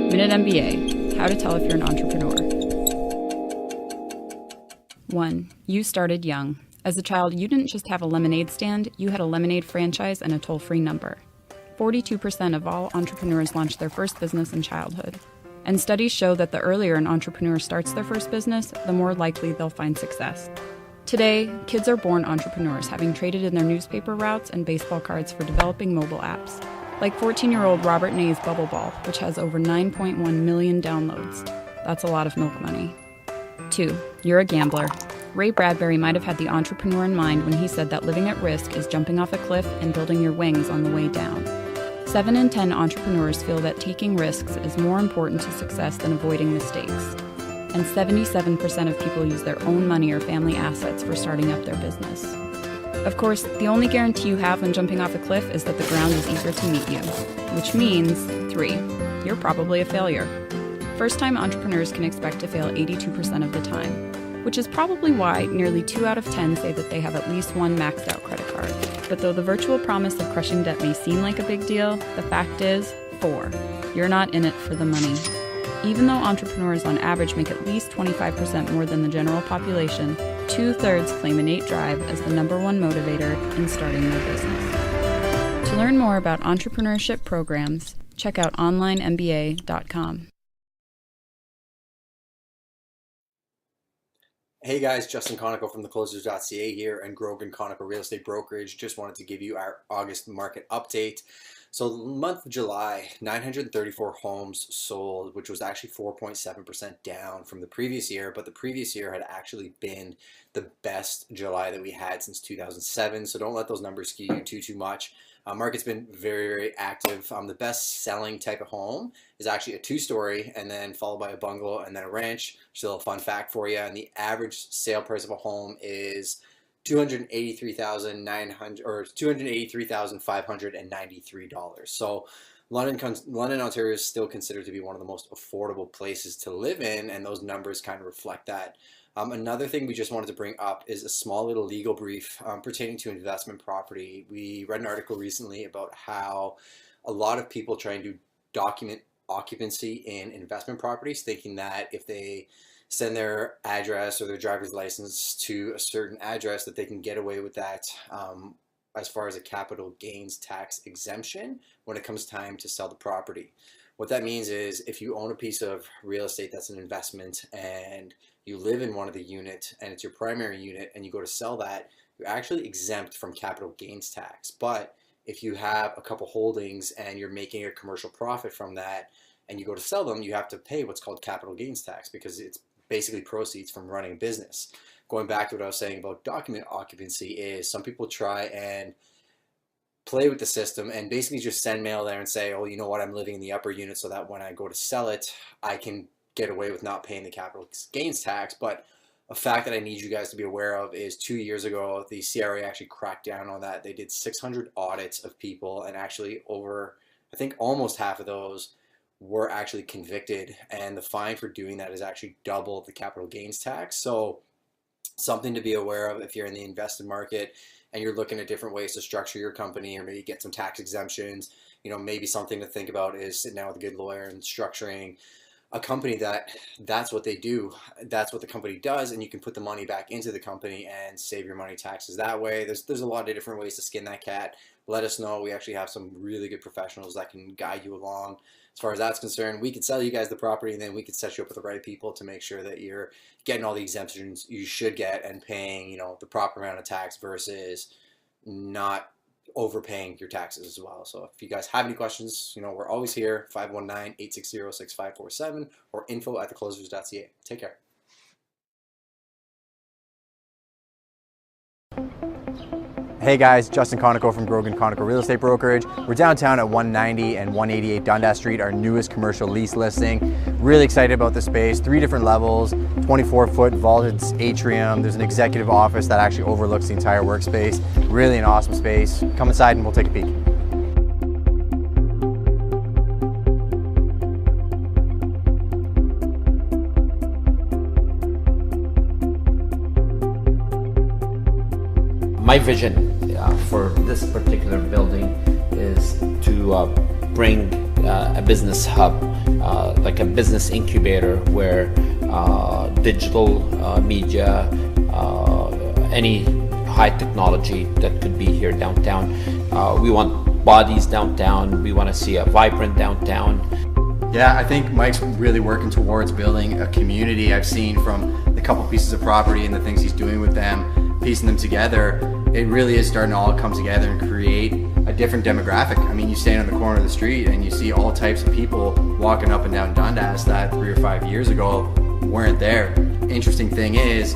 Minute MBA, how to tell if you're an entrepreneur. 1. You started young. As a child, you didn't just have a lemonade stand, you had a lemonade franchise and a toll-free number. 42% of all entrepreneurs launch their first business in childhood. And studies show that the earlier an entrepreneur starts their first business, the more likely they'll find success. Today, kids are born entrepreneurs, having traded in their newspaper routes and baseball cards for developing mobile apps. Like 14-year-old Robert Nay's Bubble Ball, which has over 9.1 million downloads. That's a lot of milk money. 2. You're a gambler. Ray Bradbury might have had the entrepreneur in mind when he said that living at risk is jumping off a cliff and building your wings on the way down. 7 in 10 entrepreneurs feel that taking risks is more important to success than avoiding mistakes. And 77% of people use their own money or family assets for starting up their business. Of course, the only guarantee you have when jumping off a cliff is that the ground is eager to meet you, which means 3. You're probably a failure. First-time entrepreneurs can expect to fail 82% of the time, which is probably why nearly 2 out of 10 say that they have at least one maxed-out credit card. But though the virtual promise of crushing debt may seem like a big deal, the fact is, 4. You're not in it for the money. Even though entrepreneurs on average make at least 25% more than the general population, 2/3 claim innate drive as the #1 motivator in starting their business. To learn more about entrepreneurship programs, check out onlinemba.com. Hey guys, Justin Conoco from theclosers.ca here and Grogan Conoco Real Estate Brokerage. Just wanted to give you our August market update. So the month of July, 934 homes sold, which was actually 4.7% down from the previous year, but the previous year had actually been the best July that we had since 2007, so don't let those numbers skew you too much. Market's been very active. The best selling type of home is actually a 2-story and then followed by a bungalow and then a ranch. Still a fun fact for you, and the average sale price of a home is $283,900 or $283,593. So London, Ontario is still considered to be one of the most affordable places to live in, and those numbers kind of reflect that. Another thing we just wanted to bring up is a small little legal brief pertaining to investment property. We read an article recently about how a lot of people trying to document occupancy in investment properties, thinking that if they send their address or their driver's license to a certain address that they can get away with that as far as a capital gains tax exemption when it comes time to sell the property. What that means is if you own a piece of real estate that's an investment and you live in one of the units and it's your primary unit and you go to sell that, you're actually exempt from capital gains tax. But if you have a couple holdings and you're making a commercial profit from that and you go to sell them, you have to pay what's called capital gains tax because it's basically proceeds from running a business. Going back to what I was saying about document occupancy is some people try and play with the system and basically just send mail there and say, oh, you know what, I'm living in the upper unit so that when I go to sell it, I can get away with not paying the capital gains tax. But a fact that I need you guys to be aware of is 2 years ago, the CRA actually cracked down on that. They did 600 audits of people and actually over, I think almost half of those were actually convicted, and the fine for doing that is actually double the capital gains tax. So something to be aware of if you're in the invested market and you're looking at different ways to structure your company or maybe get some tax exemptions. You know, maybe something to think about is sitting down with a good lawyer and structuring a company that's what they do. That's what the company does, and you can put the money back into the company and save your money taxes that way. There's a lot of different ways to skin that cat. Let us know. We actually have some really good professionals that can guide you along. As far as that's concerned, we could sell you guys the property and then we could set you up with the right people to make sure that you're getting all the exemptions you should get and paying, you know, the proper amount of tax versus not overpaying your taxes as well. So if you guys have any questions, you know, we're always here, 519-860-6547 or info@theclosers.ca. Take care. Hey guys, Justin Conoco from Grogan Conoco Real Estate Brokerage. We're downtown at 190 and 188 Dundas Street, our newest commercial lease listing. Really excited about the space, 3 different levels, 24-foot vaulted atrium. There's an executive office that actually overlooks the entire workspace. Really an awesome space. Come inside and we'll take a peek. My vision for this particular building is to bring a business hub like a business incubator where digital media, any high technology that could be here downtown. We want bodies downtown. We want to see a vibrant downtown. Yeah, I think Mike's really working towards building a community. I've seen from the couple pieces of property and the things he's doing with them, piecing them together, it really is starting to all come together and create a different demographic. I mean, you stand on the corner of the street and you see all types of people walking up and down Dundas that 3 or 5 years ago weren't there. Interesting thing is,